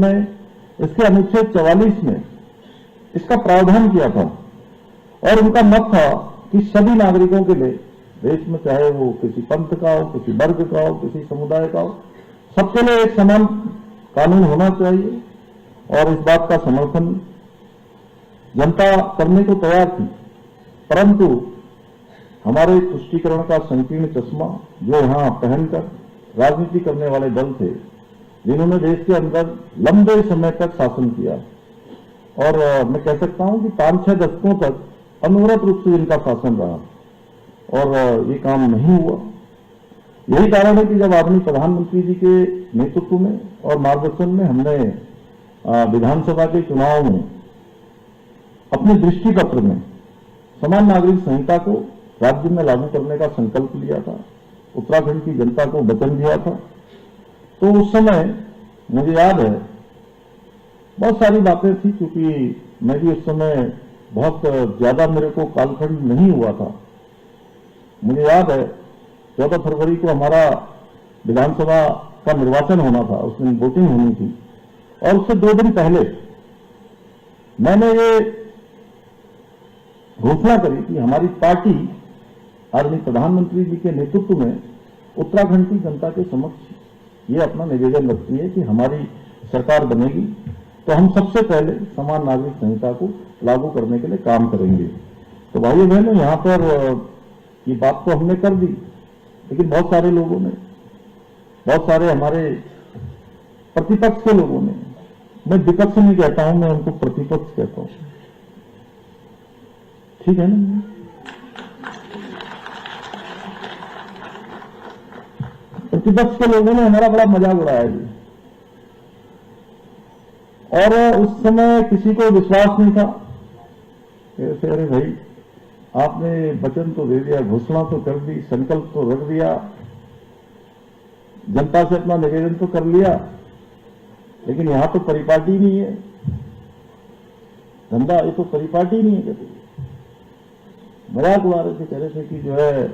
में इसके अनुच्छेद 44 में इसका प्रावधान किया था और उनका मत था कि सभी नागरिकों के लिए देश में, चाहे वो किसी पंथ का हो, किसी वर्ग का हो, किसी समुदाय का हो, सबके लिए एक समान कानून होना चाहिए। और इस बात का समर्थन जनता करने को तैयार थी, परंतु हमारे तुष्टीकरण का संकीर्ण चश्मा जो यहां पहनकर राजनीति करने वाले दल थे, जिन्होंने देश के अंदर लंबे समय तक शासन किया, और मैं कह सकता हूं कि 5-6 दशकों तक अनवरत रूप से इनका शासन रहा और ये काम नहीं हुआ। यही कारण है कि जब आदरणीय प्रधानमंत्री जी के नेतृत्व में और मार्गदर्शन में हमने विधानसभा के चुनाव में अपने दृष्टि पत्र में समान नागरिक संहिता को राज्य में लागू करने का संकल्प लिया था, उत्तराखंड की जनता को वचन दिया था, तो उस समय मुझे याद है बहुत सारी बातें थी, क्योंकि मैं भी उस समय बहुत ज्यादा मेरे को कालखंड नहीं हुआ था। मुझे याद है 14 फरवरी को हमारा विधानसभा का निर्वाचन होना था, उस दिन वोटिंग होनी थी, और उससे 2 दिन पहले मैंने ये घोषणा करी कि हमारी पार्टी आदरणीय प्रधानमंत्री जी के नेतृत्व में उत्तराखंड की जनता के समक्ष ये अपना निवेदन रखती है कि हमारी सरकार बनेगी तो हम सबसे पहले समान नागरिक संहिता को लागू करने के लिए काम करेंगे। तो भाइयों बहनों, यहां पर ये बात तो हमने कर दी, लेकिन बहुत सारे लोगों ने, बहुत सारे हमारे प्रतिपक्ष के लोगों ने, मैं विपक्ष नहीं कहता हूं, मैं उनको प्रतिपक्ष कहता हूं, ठीक है ना, प्रतिपक्ष के लोगों ने हमारा बड़ा मजाक उड़ाया जी। और उस समय किसी को विश्वास नहीं था, ऐसे अरे भाई आपने वचन तो दे दिया, घोषणा तो कर दी, संकल्प तो रख दिया, जनता से अपना निवेदन तो कर लिया, लेकिन यहां तो परिपाटी नहीं है, धंधा ये तो परिपाटी नहीं है। कहते मजाक उड़ा रहे थे, कह रहे थे कि जो है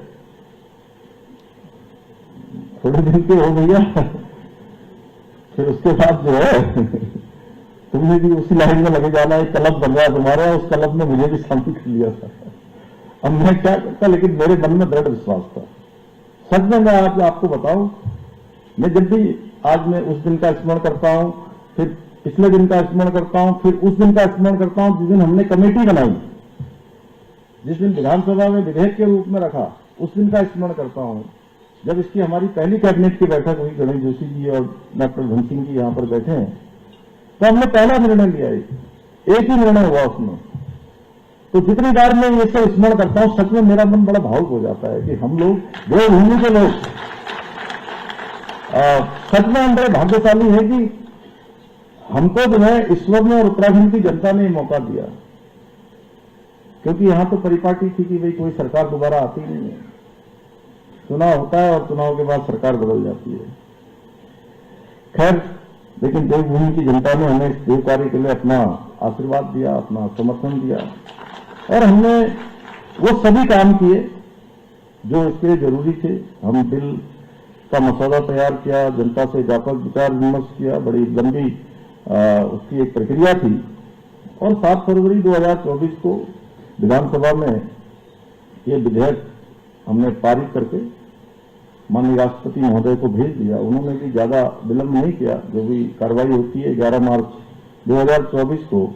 थोड़े दिन के हो भैया, फिर उसके बाद जो है तुमने भी उसी लाइन में लगे जाना, एक क्लब बन गया तुम्हारा, उस क्लब में मुझे भी शामिल कर लिया था। अब मैं क्या करता, लेकिन मेरे मन में दृढ़ विश्वास था। सच में मैं आज आपको बताऊं, मैं जब भी आज मैं उस दिन का स्मरण करता हूं, फिर पिछले दिन का स्मरण करता हूं, फिर उस दिन का स्मरण करता हूं जिस दिन हमने कमेटी बनाई, जिस दिन विधानसभा में विधेयक के रूप में रखा, उस दिन का स्मरण करता हूं जब इसकी हमारी पहली कैबिनेट की बैठक हुई, गणेश जोशी जी और डॉक्टर धन सिंह जी यहां पर बैठे हैं, तो हमने पहला निर्णय लिया, एक ही निर्णय हुआ उसमें। तो जितनी बार मैं ये सब स्मरण करता हूं, सच में मेरा मन बड़ा भावुक हो जाता है कि हम लोग देवभूमि के लोग सच में हम बड़े भाग्यशाली है कि हमको जो है ईश्वर ने और उत्तराखंड की जनता ने मौका दिया, क्योंकि यहां तो परिपाटी थी कि भाई कोई सरकार दोबारा आती नहीं है, चुनाव होता है और चुनाव के बाद सरकार बदल जाती है। खैर, लेकिन देवभूमि की जनता ने हमें इस देव कार्य के लिए अपना आशीर्वाद दिया, अपना समर्थन दिया, और हमने वो सभी काम किए जो इसके लिए जरूरी थे। हम बिल का मसौदा तैयार किया, जनता से व्यापक विचार विमर्श किया, बड़ी लंबी उसकी एक प्रक्रिया थी, और 7 फरवरी 2024 को विधानसभा में ये विधेयक हमने पारित करके माननीय राष्ट्रपति महोदय को भेज दिया। उन्होंने भी ज्यादा विलंब नहीं किया, जो भी कार्रवाई होती है 11 मार्च 2024 को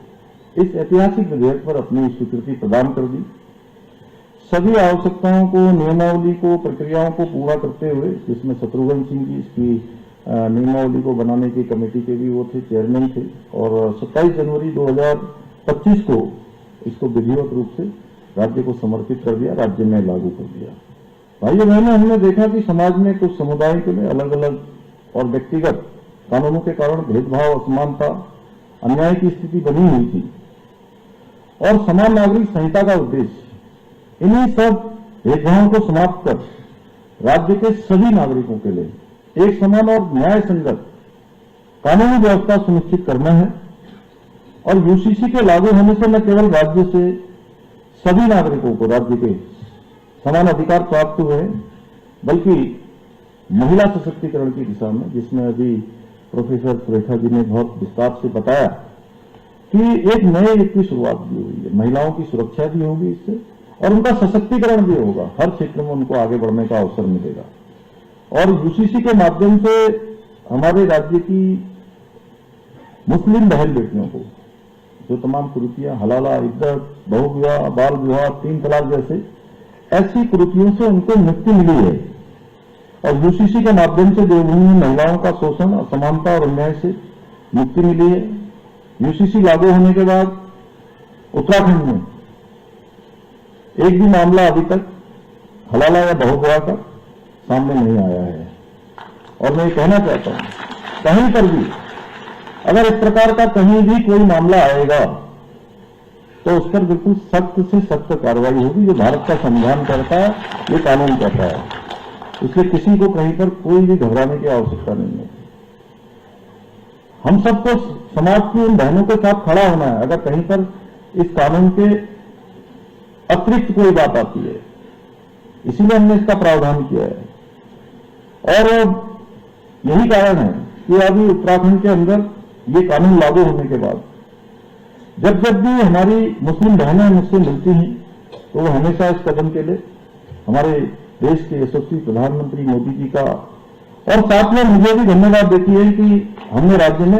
इस ऐतिहासिक विधेयक पर अपनी स्वीकृति प्रदान कर दी। सभी आवश्यकताओं को, नियमावली को, प्रक्रियाओं को पूरा करते हुए, जिसमें शत्रुघ्न सिंह जी इसकी नियमावली को बनाने की कमेटी के भी वो थे, चेयरमैन थे, और 27 जनवरी 2025 को इसको विधिवत रूप से राज्य को समर्पित कर दिया, राज्य में लागू कर दिया। भाइयों बहनों, हमने देखा कि समाज में कुछ समुदाय के लिए अलग अलग और व्यक्तिगत कानूनों के कारण भेदभाव, असमानता, अन्याय की स्थिति बनी हुई थी, और समान नागरिक संहिता का उद्देश्य इन्हीं सब भेदभावों को समाप्त कर राज्य के सभी नागरिकों के लिए एक समान और न्याय संगत कानूनी व्यवस्था सुनिश्चित करना है। और यूसीसी के लागू होने से न केवल राज्य से सभी नागरिकों को राज्य के समान अधिकार प्राप्त हुए हैं, बल्कि महिला सशक्तिकरण की दिशा में, जिसमें अभी प्रोफेसर सुरेखा जी ने बहुत विस्तार से बताया कि एक नए युग की शुरुआत भी हुई है। महिलाओं की सुरक्षा भी होगी इससे और उनका सशक्तिकरण भी होगा। हर क्षेत्र में उनको आगे बढ़ने का अवसर मिलेगा। और यूसीसी के माध्यम से हमारे राज्य की मुस्लिम बहन बेटियों को जो तमाम कुरीतियां, हलाला, इद्दत, बहुविवाह, बाल विवाह, 3 तलाक जैसे ऐसी कुरीतियों से उनको मुक्ति मिली है। और यूसीसी के माध्यम से देवभूमि महिलाओं का शोषण, असमानता और अन्याय से मुक्ति मिली है। यूसीसी लागू होने के बाद उत्तराखंड में एक भी मामला अभी तक हलाला या बहुविवाह का सामने नहीं आया है। और मैं ये कहना चाहता हूं, कहीं पर भी अगर इस प्रकार का कहीं भी कोई मामला आएगा तो उस पर बिल्कुल सख्त से सख्त कार्रवाई होगी, जो भारत का संविधान कहता है, ये कानून कहता है। इसलिए किसी को कहीं पर कोई भी घबराने की आवश्यकता नहीं है। हम सबको समाज की उन बहनों के साथ खड़ा होना है अगर कहीं पर इस कानून के अतिरिक्त कोई बात आती है। इसीलिए हमने इसका प्रावधान किया है। और यही कारण है कि अभी उत्तराखंड के अंदर ये कानून लागू होने के बाद जब जब भी हमारी मुस्लिम बहनें मुझसे मिलती हैं तो वो हमेशा इस कदम के लिए हमारे देश के यशस्वी प्रधानमंत्री मोदी जी का और साथ में मुझे भी धन्यवाद देती है कि हमने राज्य में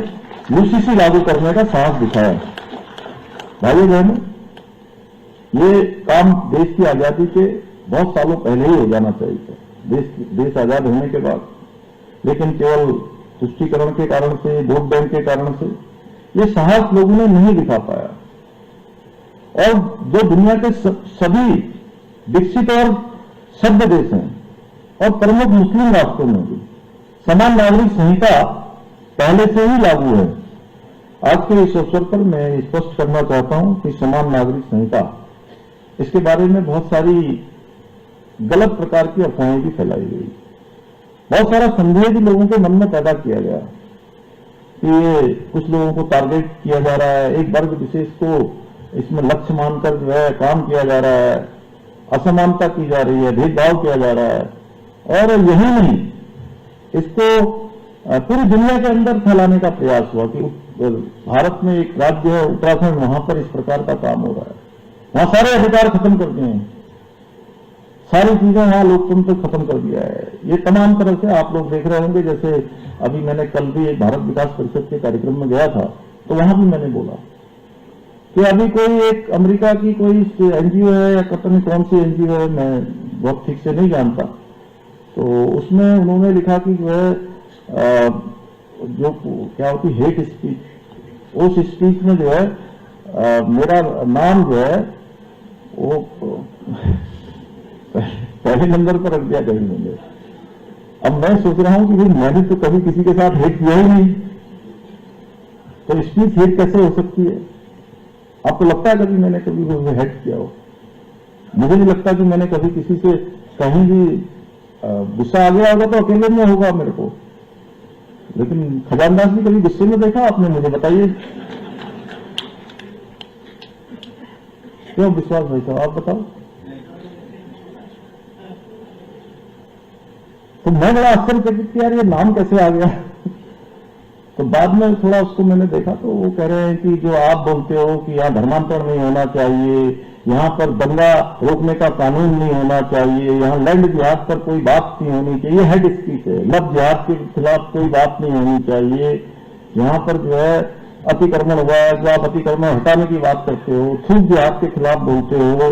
यूसीसी लागू करने का साहस दिखाया। भाइयों बहनों, ये काम देश की आजादी के बहुत सालों पहले ही हो जाना चाहिए, देश आजाद होने के बाद। लेकिन केवल तुष्टीकरण के कारण से, वोट बैंक के कारण से ये साहस लोगों ने नहीं दिखा पाया। और जो दुनिया के सभी विकसित और सभ्य देश हैं और प्रमुख मुस्लिम राष्ट्रों में भी समान नागरिक संहिता पहले से ही लागू है। आज के इस अवसर पर मैं स्पष्ट करना चाहता हूं कि समान नागरिक संहिता, इसके बारे में बहुत सारी गलत प्रकार की अफवाहें भी फैलाई गई। बहुत सारा संदेह भी लोगों के मन में पैदा किया गया कि ये कुछ लोगों को टारगेट किया जा रहा है, एक वर्ग विशेष को इसमें लक्ष्य मानकर जो है काम किया जा रहा है, असमानता की जा रही है, भेदभाव किया जा रहा है। और यही नहीं, इसको पूरी दुनिया के अंदर फैलाने का प्रयास हुआ कि भारत में एक राज्य है उत्तराखंड, वहां पर इस प्रकार का काम हो रहा है, वहां सारे अधिकार खत्म कर दिए हैं, सारी चीजें वहां लोकतंत्र खत्म कर दिया है। ये तमाम तरह से आप लोग देख रहे होंगे। जैसे अभी मैंने कल भी एक भारत विकास परिषद के कार्यक्रम में गया था तो वहां भी मैंने बोला कि अभी कोई एक अमेरिका की कोई एनजीओ है या पता नहीं कौन सी एनजीओ है, मैं बहुत ठीक से नहीं जानता, तो उसमें उन्होंने लिखा कि जो है जो क्या होती हेट स्पीच, उस स्पीच में जो है मेरा नाम जो है वो पहले नंबर पर रख दिया कहीं मैंने। अब मैं सोच रहा हूं कि भाई मैंने तो कभी किसी के साथ हेट किया ही नहीं, तो स्पीच हेट कैसे हो सकती है? आपको लगता है कभी मैंने कभी हेट किया हो? मुझे नहीं लगता कि मैंने कभी किसी से कहीं भी गुस्सा आ गया होगा तो अकेले में होगा मेरे को। लेकिन खजानदास जी कभी गुस्से में देखा आपने? मुझे बताइए। क्यों विश्वास भाई साहब, आप बताओ। तो मैं बड़ा आश्चर्यचकित कि यार ये नाम कैसे आ गया। तो बाद में थोड़ा उसको मैंने देखा तो वो कह रहे हैं कि जो आप बोलते हो कि यहाँ धर्मांतरण नहीं होना चाहिए, यहाँ पर दंगा रोकने का कानून नहीं होना चाहिए, यहाँ लैंड जिहाद पर कोई बात नहीं होनी चाहिए, हेड स्पीच है, लव जिहाद के खिलाफ कोई बात नहीं होनी चाहिए, यहाँ पर जो है अतिक्रमण हुआ है तो आप अतिक्रमण हटाने की बात करते हो, थूक जिहाद के खिलाफ बोलते हो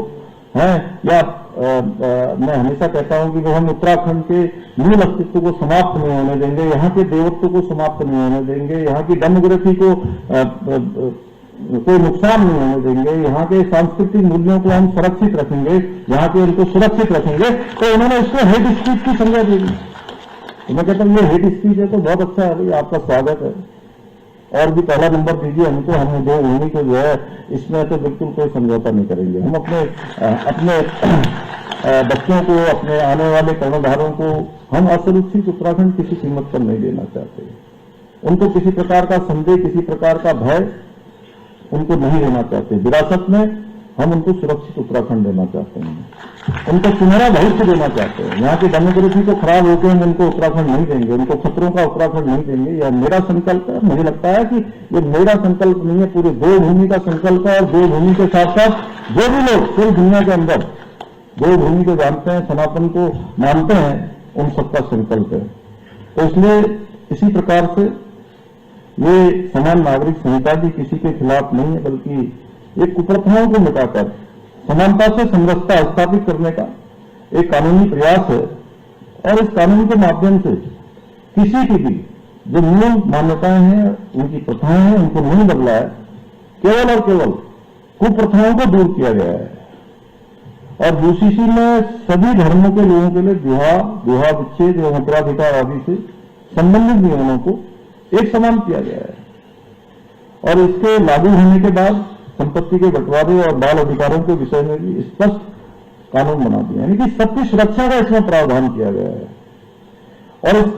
हैं, या मैं हमेशा कहता हूं कि हम उत्तराखंड के मूल अस्तित्व को समाप्त नहीं होने देंगे, यहाँ के देवत्व को समाप्त नहीं होने देंगे, यहाँ की डेमोग्राफी को कोई नुकसान नहीं होने देंगे, यहाँ के सांस्कृतिक मूल्यों को हम सुरक्षित रखेंगे, यहाँ के उनको सुरक्षित रखेंगे। तो उन्होंने इसको हेट स्पीच की संज्ञा दे दी। तो मैं कहता हूँ ये हेट स्पीच है तो बहुत अच्छा है भाई, आपका स्वागत है, और भी पहला नंबर दीजिए हमको, हम जो उन्हीं को जो है इसमें तो बिल्कुल कोई समझौता नहीं करेंगे। हम अपने बच्चों को, अपने आने वाले कर्णधारों को हम असुरक्षित उत्तराखंड किसी कीमत पर नहीं देना चाहते। उनको किसी प्रकार का संदेह, किसी प्रकार का भय उनको नहीं देना चाहते। विरासत में हम उनको सुरक्षित उत्तराखंड देना चाहते हैं, उनको सुनहरा भविष्य देना चाहते हैं। यहाँ की डेमोक्रेसी को खराब होकर हम उनको उत्तराखंड नहीं देंगे, उनको खतरों का उत्तराखंड नहीं देंगे। यह मेरा संकल्प है। मुझे लगता है कि ये मेरा संकल्प नहीं है, पूरे देवभूमि का संकल्प है। और देवभूमि के साथ साथ जो भी लोग पूरी दुनिया के अंदर देवभूमि को जानते हैं, सनातन को मानते हैं, उन सबका संकल्प है। तो इसलिए इसी प्रकार से ये समान नागरिक संहिता भी किसी के खिलाफ नहीं है, बल्कि ये कुप्रथाओं को मिटाकर समानता से समरसता स्थापित करने का एक कानूनी प्रयास है। और इस कानून के माध्यम से किसी की भी जो मूल मान्यताएं हैं, उनकी प्रथाएं हैं, उनको नहीं बदला है, केवल और केवल कुप्रथाओं को दूर किया गया है। और यूसीसी में सभी धर्मों के लोगों के लिए विवाह विच्छेद एवं उत्तराधिकार आदि से संबंधित नियमों को एक समान किया गया है। और इसके लागू होने के बाद संपत्ति के बंटवारे और बाल अधिकारों के विषय में भी स्पष्ट कानून बना दिया, यानी कि सबकी सुरक्षा का इसमें प्रावधान किया गया है। और इस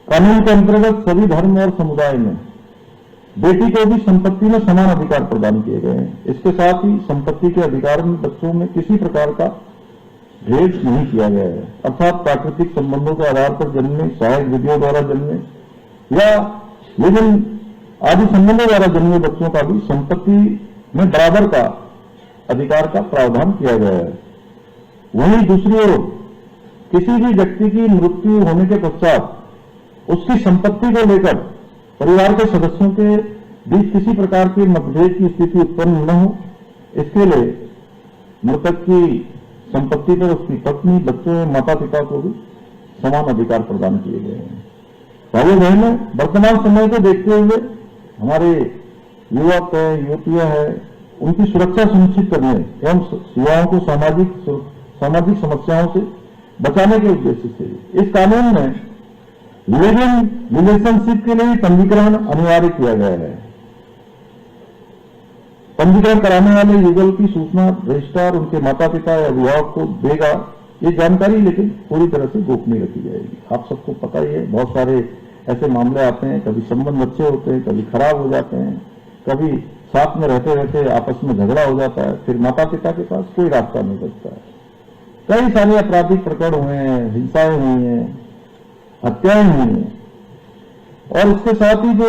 कानून के अंतर्गत सभी धर्म और समुदाय में बेटी को भी संपत्ति में समान अधिकार प्रदान किए गए हैं। इसके साथ ही संपत्ति के अधिकार में बच्चों में किसी प्रकार का भेद नहीं किया गया है, अर्थात प्राकृतिक संबंधों के आधार पर जन्मे, सहायक विधियों द्वारा जन्मे या विभिन्न आदि संबंधों द्वारा जन्मे बच्चों का भी संपत्ति में बराबर का अधिकार का प्रावधान किया गया है। वहीं दूसरी ओर किसी भी व्यक्ति की मृत्यु होने के पश्चात उसकी संपत्ति को लेकर परिवार के सदस्यों के बीच किसी प्रकार के मतभेद की स्थिति उत्पन्न न हो, इसके लिए मृतक की संपत्ति पर उसकी पत्नी, बच्चों, माता पिता को भी समान अधिकार प्रदान किए गए हैं। भाइयों बहनों, वर्तमान समय को देखते हुए हमारे युवक है, युवतियां हैं, उनकी सुरक्षा सुनिश्चित करने एवं युवाओं को सामाजिक समस्याओं से बचाने के उद्देश्य से इस कानून में लिव इन रिलेशनशिप के लिए पंजीकरण अनिवार्य किया गया है। पंजीकरण कराने वाले युगल की सूचना रजिस्ट्रार उनके माता पिता या अभिभावक को देगा। ये जानकारी लेकिन पूरी तरह से गोपनीय रखी जाएगी। आप सबको पता ही है, बहुत सारे ऐसे मामले आते हैं, कभी संबंध अच्छे होते हैं, कभी खराब हो जाते हैं, कभी साथ में रहते रहते आपस में झगड़ा हो जाता है, फिर माता पिता के पास कोई रास्ता नहीं बचता है। कई सारे आपराधिक प्रकरण हुए हैं, हिंसाएं हुई हैं, हत्याएं हुई हैं। और इसके साथ ही जो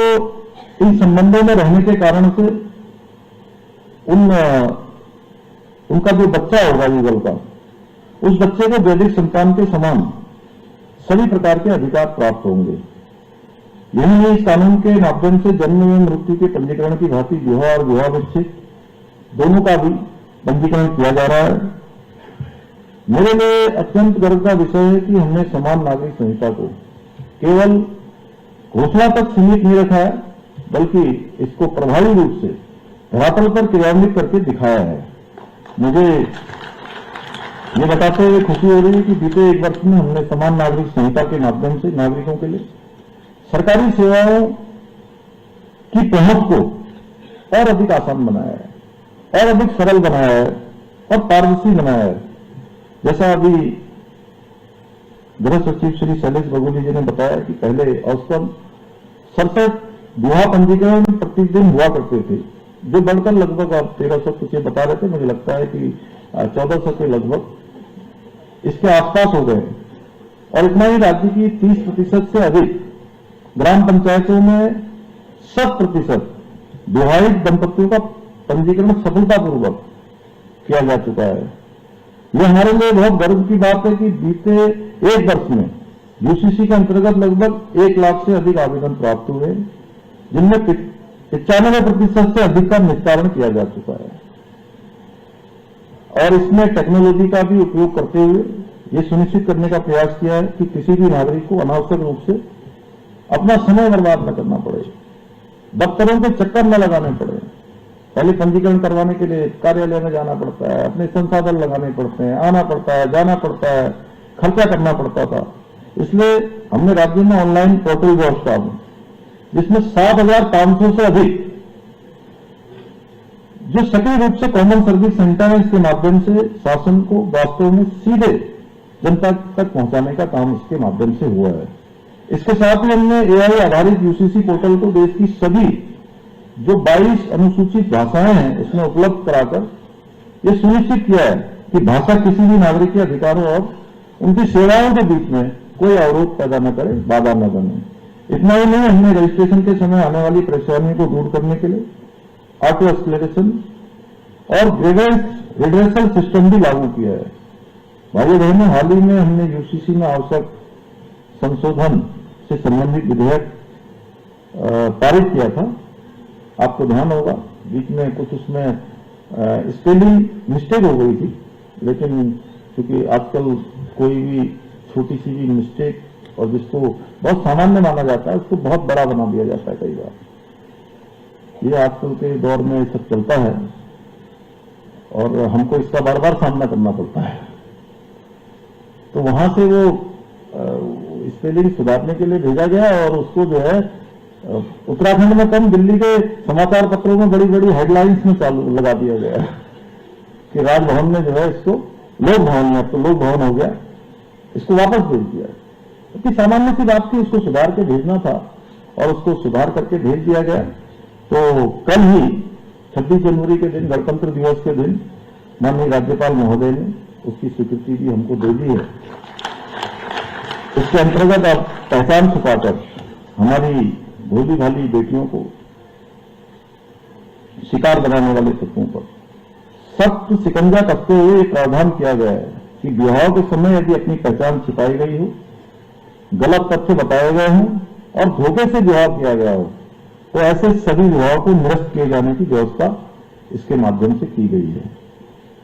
इन संबंधों में रहने के कारण से उनका जो बच्चा होगा युगल का, उस बच्चे को वैदिक संतान के समान सभी प्रकार के अधिकार प्राप्त होंगे। यही नहीं, इस कानून के माध्यम से जन्म एवं मृत्यु के पंजीकरण की भांति विवाह और विवाह विच्छेद दोनों का भी पंजीकरण किया जा रहा है। मेरे लिए अत्यंत गर्व का विषय है कि हमने समान नागरिक संहिता को केवल घोषणा तक सीमित नहीं रखा है, बल्कि इसको प्रभावी रूप से धरातल पर क्रियान्वित करके दिखाया है। मुझे ये बताते हुए खुशी हो रही है कि बीते एक वर्ष में हमने समान नागरिक संहिता के माध्यम से नागरिकों के लिए सरकारी सेवाओं की पहुंच को और अधिक आसान बनाया है, और अधिक सरल बनाया है और पारदर्शी बनाया है। जैसा अभी गृह सचिव श्री शैलेश बगोली जी ने बताया कि पहले औसतन 67 विवाह पंजीकरण प्रतिदिन हुआ करते थे, जो बढ़कर लगभग आप 1300 कुछ बता रहे थे, मुझे लगता है कि 1400 के लगभग इसके आसपास हो गए। और इतना ही राज्य की 30% से अधिक ग्राम पंचायतों में 100% विवाहित दंपतियों का पंजीकरण सफलतापूर्वक किया जा चुका है। यह हमारे लिए बहुत गर्व की बात है कि बीते एक वर्ष में यूसीसी के अंतर्गत लगभग 1 लाख से अधिक आवेदन प्राप्त हुए, जिनमें 95% से अधिक का निस्तारण किया जा चुका है। और इसमें टेक्नोलॉजी का भी उपयोग करते हुए ये सुनिश्चित करने का प्रयास किया है कि किसी भी नागरिक को अनावश्यक रूप से अपना समय बर्बाद न करना पड़े, दफ्तरों के चक्कर न लगाने पड़े। पहले पंजीकरण करवाने के लिए कार्यालय में जाना पड़ता है, अपने संसाधन लगाने पड़ते हैं, आना पड़ता है, जाना पड़ता है, खर्चा करना पड़ता था। इसलिए हमने राज्य में ऑनलाइन पोर्टल व्यवस्था में, जिसमें 7,500 से अधिक जो सक्रिय रूप से कॉमन सर्विस सेंटर है, इसके माध्यम से शासन को वास्तव में सीधे जनता तक पहुंचाने का काम इसके माध्यम से हुआ है। इसके साथ ही हमने एआई आधारित यूसीसी पोर्टल को देश की सभी जो 22 अनुसूचित भाषाएं हैं इसमें उपलब्ध कराकर ये सुनिश्चित किया है कि भाषा किसी भी नागरिक के अधिकारों और उनकी सेवाओं के बीच में कोई अवरोध पैदा न करे, बाधा न बने। इतना ही नहीं, हमने रजिस्ट्रेशन के समय आने वाली परेशानियों को दूर करने के लिए ऑटो एक्सप्लेनेशन और ग्रेवेंस रिड्रेसल सिस्टम भी लागू किया है। भाइयों बहनों, हाल ही में हमने यूसीसी में आवश्यक संशोधन से संबंधित विधेयक पारित किया था। आपको ध्यान होगा बीच में कुछ उसमें स्पेलिंग मिस्टेक हो गई थी, लेकिन क्योंकि आजकल कोई भी छोटी सी भी मिस्टेक और जिसको बहुत सामान्य माना जाता है उसको बहुत बड़ा बना दिया जाता है कई बार। ये आजकल के दौर में सब चलता है और हमको इसका बार बार सामना करना पड़ता है। तो वहां से वो स्पेलिंग सुधारने के लिए भेजा गया और उसको जो है उत्तराखंड में कम, दिल्ली के समाचार पत्रों में बड़ी बड़ी हेडलाइंस में चालू लगा दिया गया कि राजभवन में जो है इसको लोक भवन में, अब तो लोक भवन हो गया, इसको वापस भेज दिया। क्योंकि सामान्य सी बात थी, उसको सुधार के भेजना था और उसको सुधार करके भेज दिया गया। तो कल ही 26 जनवरी के दिन, गणतंत्र दिवस के दिन, माननीय राज्यपाल महोदय ने उसकी स्वीकृति भी हमको दे दी है। इसके अंतर्गत अब पहचान छुपाकर हमारी भोली भाली बेटियों को शिकार बनाने वाले तत्वों पर सख्त शिकंजा कसते हुए प्रावधान किया गया है कि विवाह के समय यदि अपनी पहचान छिपाई गई हो, गलत तथ्य बताए गए हों और धोखे से विवाह किया गया हो, तो ऐसे सभी विवाह को निरस्त किए जाने की व्यवस्था इसके माध्यम से की गई है।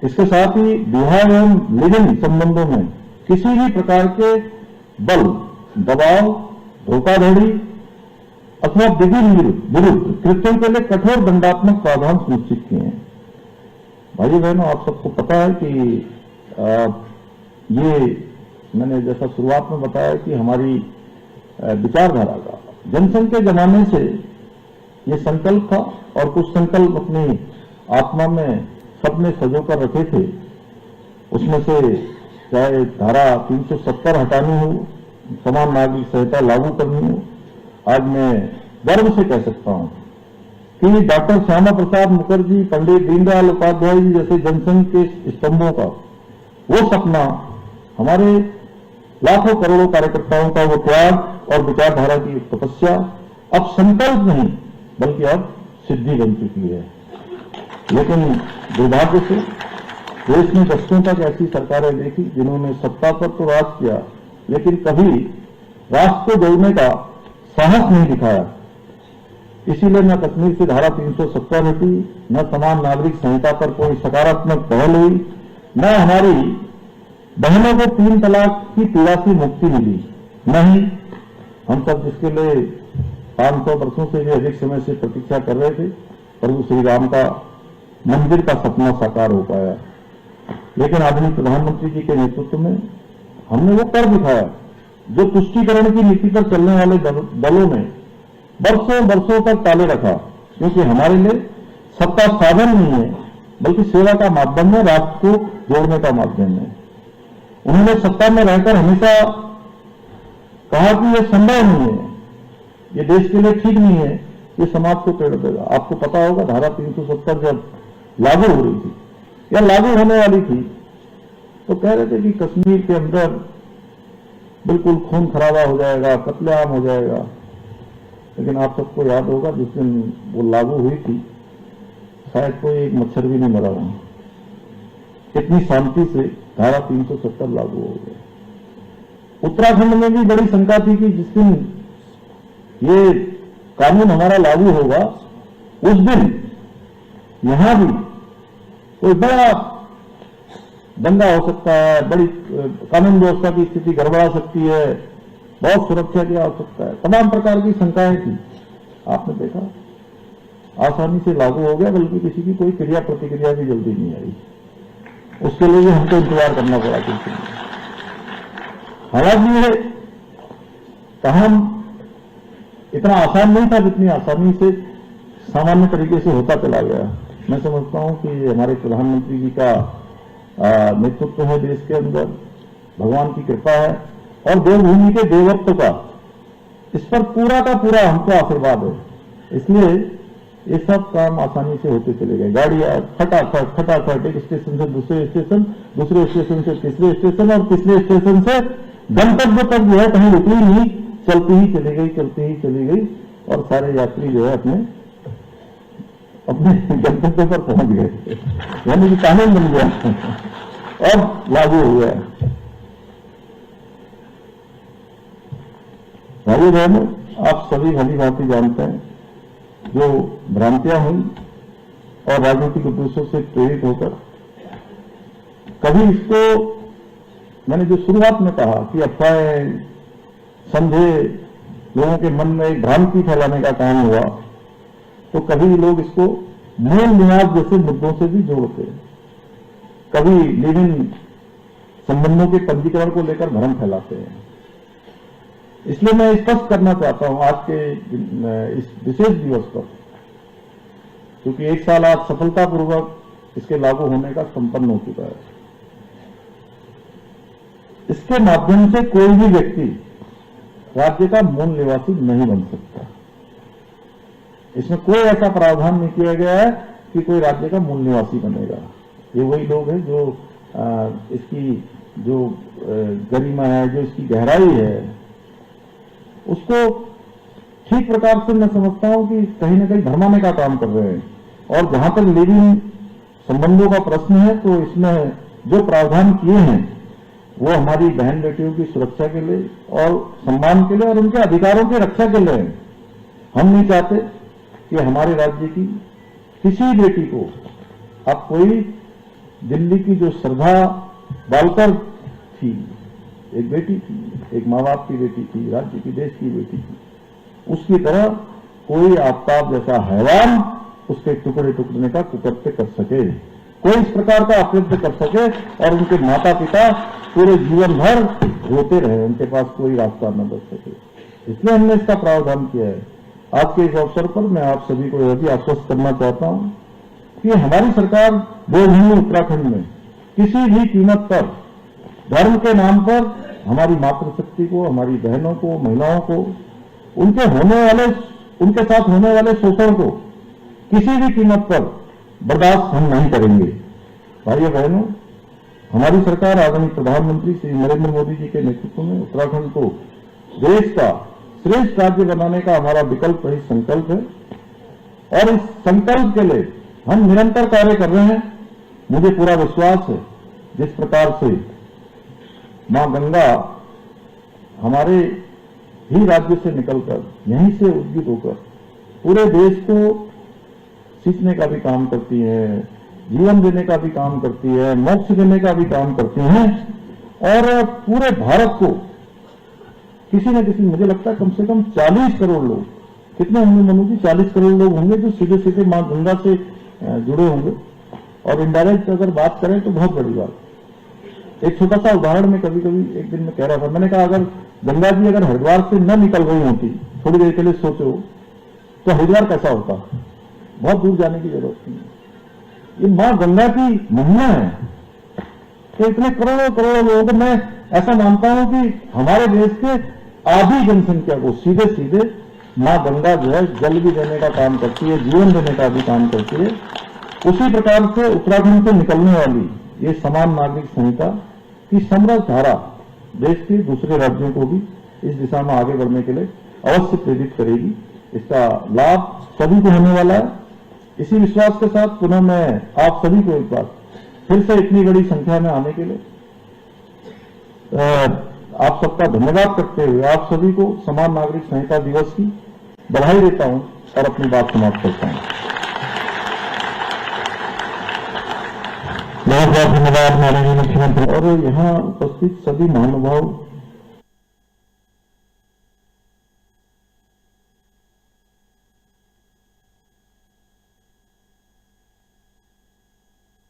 इसके साथ ही विवाह एवं लिविंग संबंधों में किसी भी प्रकार के बल, दबाव, धोखाधड़ी अथवा विरुद्ध कृत्यों के लिए कठोर दंडात्मक प्रावधान सुनिश्चित किए हैं। भाई बहनों, आप सबको पता है कि ये मैंने जैसा शुरुआत में बताया कि हमारी विचारधारा का जनसंघ के जमाने से ये संकल्प था और कुछ संकल्प अपनी आत्मा में सबने सजो कर रखे थे। उसमें से चाहे धारा 370 हटानी हो, समान नागरिक संहिता लागू करनी हो, आज मैं गर्व से कह सकता हूं कि डॉक्टर श्यामा प्रसाद मुखर्जी, पंडित दीनदयाल उपाध्याय जी जैसे जनसंघ के स्तंभों का वो सपना, हमारे लाखों करोड़ों कार्यकर्ताओं का वो त्याग और विचारधारा की तपस्या अब संकल्प नहीं बल्कि अब सिद्धि बन चुकी है। लेकिन दुर्भाग्य से देश में दशकों तक ऐसी सरकारें देखी जिन्होंने सत्ता पर तो राज किया, लेकिन कभी राष्ट्र को जोड़ने का साहस नहीं दिखाया। इसीलिए न कश्मीर से धारा 370 हटी, न समान नागरिक संहिता पर कोई सकारात्मक पहल हुई, न हमारी बहनों को 3 तलाक की पीड़ा से मुक्ति मिली। नहीं, हम सब जिसके लिए 500 वर्षों से भी अधिक समय से प्रतीक्षा कर रहे थे, प्रभु श्री राम का मंदिर का सपना साकार हो पाया। लेकिन आदरणीय प्रधानमंत्री जी के नेतृत्व में हमने वो कर दिखाया जो तुष्टीकरण की नीति पर चलने वाले दलों ने वर्षों तक टाले रखा, क्योंकि हमारे लिए सत्ता साधन नहीं है बल्कि सेवा का माध्यम है, राष्ट्र को जोड़ने का माध्यम है। उन्होंने सत्ता में रहकर हमेशा कहा कि यह संभव नहीं है, ये देश के लिए ठीक नहीं है, ये समाज को तोड़ देगा। आपको पता होगा धारा 370 जब लागू हो रही थी या लागू होने वाली थी तो कह रहे थे कि कश्मीर के अंदर बिल्कुल खून खराबा हो जाएगा, कत्लेआम हो जाएगा। लेकिन आप सबको याद होगा जिस दिन वो लागू हुई थी शायद कोई एक मच्छर भी नहीं मरा वहां, इतनी शांति से धारा 370 लागू हो गया। उत्तराखंड में भी बड़ी शंका थी कि जिस दिन ये कानून हमारा लागू होगा उस दिन यहां भी कोई बड़ा दंगा हो सकता है, बड़ी कानून व्यवस्था की स्थिति गड़बड़ा सकती है, बहुत सुरक्षा की आवश्यकता है, तमाम प्रकार की शंकाएं थी। आपने देखा आसानी से लागू हो गया, बल्कि किसी की कोई क्रिया प्रतिक्रिया भी जल्दी नहीं आई। उसके लिए हमको इंतजार करना पड़ा। हालांकि ये काम इतना आसान नहीं था जितनी आसानी से सामान्य तरीके से होता चला गया। मैं समझता हूं कि हमारे प्रधानमंत्री जी का नेतृत्व है देश के अंदर, भगवान की कृपा है और देवभूमि के देवत्व का इस पर पूरा का पूरा हमको आशीर्वाद है। इसलिए ये सब काम आसानी से होते चले गए। गाड़ियां फटाफट फटाफट एक स्टेशन से दूसरे स्टेशन, दूसरे स्टेशन से तीसरे स्टेशन और तीसरे स्टेशन से गंतव्य तक जो है कहीं रुकी नहीं, चलती ही चली गई, चलती ही चली गई और सारे यात्री जो है अपने गंतव्य पर पहुंच गए। यानी कि कानून बन गया और लागू हो गया। भाई बहनों, आप सभी भली भांति जानते हैं जो भ्रांतियां हुई और राजनीतिक उद्देश्यों से प्रेरित होकर कभी इसको मैंने जो शुरुआत में कहा कि अफवाहें समझे लोगों के मन में एक भ्रांति फैलाने का काम हुआ, तो कभी लोग इसको मूल निवास जैसे मुद्दों से भी जोड़ते, कभी लिव इन संबंधों के पंजीकरण को लेकर भ्रम फैलाते हैं। इसलिए मैं स्पष्ट करना चाहता हूं आज के इस विशेष दिवस पर, क्योंकि एक साल आज सफलतापूर्वक इसके लागू होने का संपन्न हो चुका है। इसके माध्यम से कोई भी व्यक्ति राज्य का मूल निवासी नहीं बन सकता। इसमें कोई ऐसा प्रावधान नहीं किया गया है कि कोई राज्य का मूल निवासी बनेगा। ये वही लोग हैं जो इसकी जो गरिमा है, जो इसकी गहराई है, उसको ठीक प्रकार से मैं समझता हूं कि कहीं ना कहीं भरमाने का काम कर रहे हैं। और जहां तक लिव-इन संबंधों का प्रश्न है, तो इसमें जो प्रावधान किए हैं वो हमारी बहन बेटियों की सुरक्षा के लिए और सम्मान के लिए और उनके अधिकारों की रक्षा के लिए। हम नहीं चाहते कि हमारे राज्य की किसी बेटी को, अब कोई दिल्ली की जो श्रद्धा बालकर थी, एक बेटी थी, एक माँ बाप की बेटी थी, राज्य की, देश की बेटी थी, उसकी तरह कोई आफ्ताब जैसा हैवान उसके टुकड़े टुकड़े का कुकृत्य कर सके, कोई इस प्रकार का अकृत्य कर सके और उनके माता पिता पूरे जीवन भर रोते रहे, उनके पास कोई रास्ता न बच सके। इसलिए हमने इसका प्रावधान किया है। आज के इस अवसर पर मैं आप सभी को यह भी आश्वस्त करना चाहता हूं कि हमारी सरकार देवभूमि उत्तराखंड में किसी भी कीमत पर धर्म के नाम पर हमारी मातृशक्ति को, हमारी बहनों को, महिलाओं को, उनके साथ होने वाले शोषण को किसी भी कीमत पर बर्दाश्त हम नहीं करेंगे। भाइयों बहनों, हमारी सरकार आदरणीय प्रधानमंत्री श्री नरेंद्र मोदी जी के नेतृत्व में उत्तराखंड को देश का श्रेष्ठ राज्य बनाने का हमारा विकल्प रहित संकल्प है और इस संकल्प के लिए हम निरंतर कार्य कर रहे हैं। मुझे पूरा विश्वास है जिस प्रकार से मां गंगा हमारे ही राज्य से निकलकर, यहीं से उद्गीत होकर पूरे देश को सींचने का भी काम करती है, जीवन देने का भी काम करती है, मोक्ष देने का भी काम करती हैं और पूरे भारत को किसी न किसी, मुझे लगता है कम से कम 40 करोड़ लोग, कितने होंगे मनु जी, 40 करोड़ लोग होंगे जो सीधे सीधे मां गंगा से जुड़े होंगे और इनडायरेक्ट अगर बात करें तो बहुत बड़ी बात। एक छोटा सा उदाहरण में कभी कभी एक दिन में कह रहा था, मैंने कहा अगर गंगा जी अगर हरिद्वार से न निकल रही होती, थोड़ी देर के लिए सोचो तो हरिद्वार कैसा होता। बहुत दूर जाने की जरूरत नहीं। ये मां गंगा की महिमा है तो इतने करोड़ों करोड़ों लोगों को, मैं ऐसा मानता हूं कि हमारे देश के आधी जनसंख्या को सीधे सीधे मां गंगा जो है जल भी देने का काम करती है, जीवन देने का भी काम करती है। उसी प्रकार से उत्तराखंड से निकलने वाली ये समान नागरिक संहिता की समरस धारा देश के दूसरे राज्यों को भी इस दिशा में आगे बढ़ने के लिए अवश्य प्रेरित करेगी। इसका लाभ सभी को होने वाला है। इसी विश्वास के साथ पुनः मैं आप सभी को एक बार फिर से इतनी बड़ी संख्या में आने के लिए आप सबका धन्यवाद करते हुए आप सभी को समान नागरिक संहिता दिवस की बधाई देता हूं और अपनी बात समाप्त करता हूं। बहुत बहुत धन्यवाद माननीय मुख्यमंत्री और यहाँ उपस्थित सभी महानुभाव